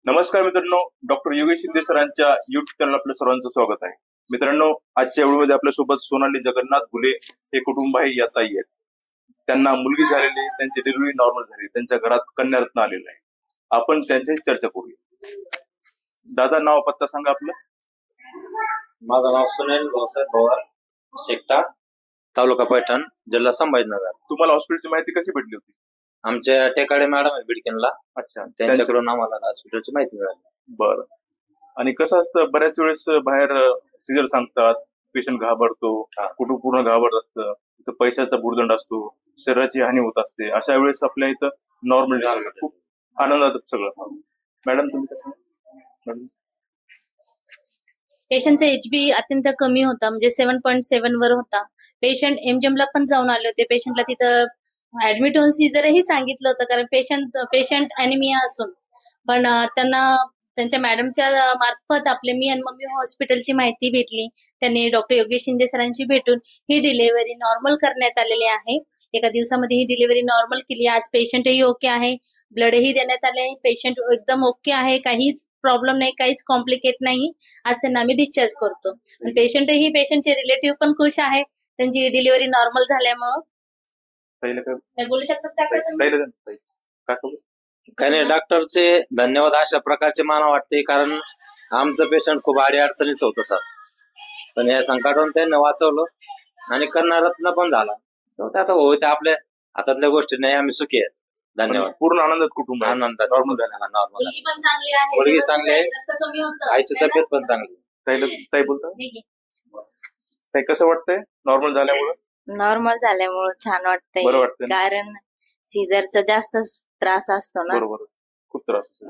नमस्कार मित्रांनो, डॉक्टर योगेश शिंदे सरांच्या युट्यूब चॅनल आपल्या सर्वांचं स्वागत आहे. मित्रांनो, आजच्या व्हिडिओमध्ये आपल्यासोबत सोनाली जगन्नाथ गुले हे कुटुंब आहे, या ताई आहेत. त्यांना मुलगी झालेली, त्यांची डिलिव्हरी नॉर्मल झाली, त्यांच्या घरात कन्यारत्न आलेलं आहे. आपण त्यांच्याशी चर्चा करूया. दादा, नाव पत्ता सांगा आपलं. माझं नाव सुनील भाऊसाहेब पवार, शेकटा, तालुका पैठण, जिल्हा संभाजीनगर. तुम्हाला हॉस्पिटलची माहिती कशी भेटली होती? आमच्या टेकाडे मॅडम आहे बिडकेनला. अच्छा, त्यांच्याकडून आम्हाला हॉस्पिटलची माहिती मिळाली. बरं. आणि कसं असतं, बऱ्याच वेळेस बाहेर सिजर सांगतात, पेशंट घाबरतो, कुटुंब पूर्ण घाबरत असतं, इथं पैशाचा भुर्दंड असतो, शरीराची हानी होत असते. अशा वेळेस आपल्या इथं नॉर्मल झालं, खूप आनंदात सगळं. मॅडम, तुम्ही कसं? पेशंटचा एचबी अत्यंत कमी होता, म्हणजे 7.7 वर होता. पेशंट एमजेमला पण जाऊन आले होते. पेशंटला तिथं ऍडमिट होऊन सीझरही सांगितलं होतं, कारण पेशंट अॅनिमिया असून. पण त्यांना त्यांच्या मॅडमच्या मार्फत मी आणि मम्मी हॉस्पिटलची माहिती भेटली. त्यांनी डॉक्टर योगेश शिंदे सरांची भेटून ही डिलिव्हरी नॉर्मल करण्यात आलेली आहे. एका दिवसामध्ये ही डिलिव्हरी नॉर्मल केली. आज पेशंटही ओके आहे, ब्लडही देण्यात आले. पेशंट एकदम ओके आहे, काहीच प्रॉब्लेम नाही, काहीच कॉम्प्लिकेट नाही. आज त्यांना आम्ही डिस्चार्ज करतो. पेशंटचे रिलेटिव्ह पण खुश आहे त्यांची डिलिव्हरी नॉर्मल झाल्यामुळं. बोलू शकतात काही नाही, डॉक्टरचे धन्यवाद अशा प्रकारचे मला वाटते, कारण आमचं पेशंट खूप अडचणीच होतं सर. पण या संकटातून त्यांनी वाचवलं आणि कन्यारत्न पण झाला. आता हो, ते आपल्या हातातल्या गोष्टी नाही, आम्ही सुखी आहेत. धन्यवाद. पूर्ण आनंदात कुटुंब आहे. आनंदात नॉर्मल झाला. नॉर्मल मुलगी पण चांगली आहे, मुलगी चांगली आहे, कमी होतं, आईची तब्येत पण चांगली. ताई बोलता, ताई कसं वाटतंय नॉर्मल झाल्यामुळे? नॉर्मल झाल्यामुळे छान वाटतंय. बरं वाटतंय, कारण सीझरचा जास्त त्रास असतो ना. बरोबर, खूप त्रास असतो.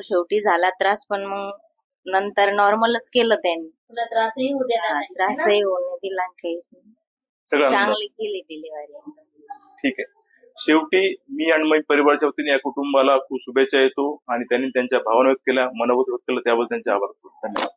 शेवटी झाला त्रास, पण मग नंतर नॉर्मलच केलं त्यांनी. तुला त्रासही होऊ देणार नाही, त्रासही होऊ दिला, काहीच नाही. सगळं चांगली केली डिलिव्हरी. ठीक आहे. शेवटी मी आणि माझ्या परिवाराच्या वतीने या कुटुंबाला खूप शुभेच्छा येतो, आणि त्यांनी त्यांच्या भावना व्यक्त केल्या, मनोगत व्यक्त केलं, त्याबद्दल त्यांचे आभार. धन्यवाद.